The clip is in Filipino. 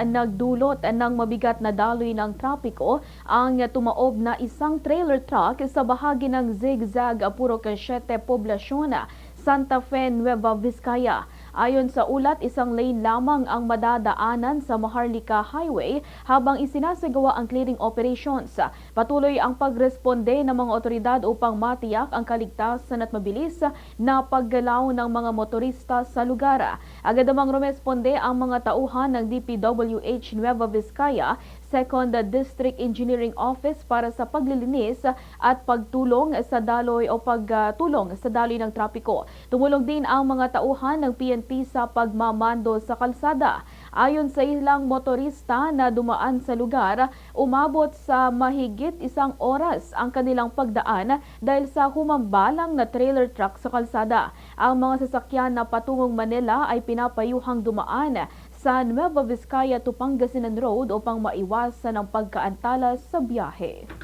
nagdulot ng mabigat na daloy ng trapiko ang tumaob na isang trailer truck sa bahagi ng Zigzag Purok 7 Poblacion, Santa Fe, Nueva Vizcaya. Ayon sa ulat, isang lane lamang ang madadaanan sa Maharlika Highway habang isinasagawa ang clearing operations. Patuloy ang pagresponde ng mga otoridad upang matiyak ang kaligtasan at mabilis na paggalaw ng mga motorista sa lugar. Agad namang rumesponde ang mga tauhan ng DPWH Nueva Vizcaya 2nd District Engineering Office para sa paglilinis at pagtulong sa daloy ng trapiko. Tumulong din ang mga tauhan ng PNP sa pagmamando sa kalsada. Ayon sa ilang motorista na dumaan sa lugar, umabot sa mahigit 1 oras ang kanilang pagdaan dahil sa humambalang na trailer truck sa kalsada. Ang mga sasakyan na patungong Manila ay pinapayuhang dumaan sa Nueva Vizcaya to Pangasinan Road upang maiwasan ang pagkaantala sa biyahe.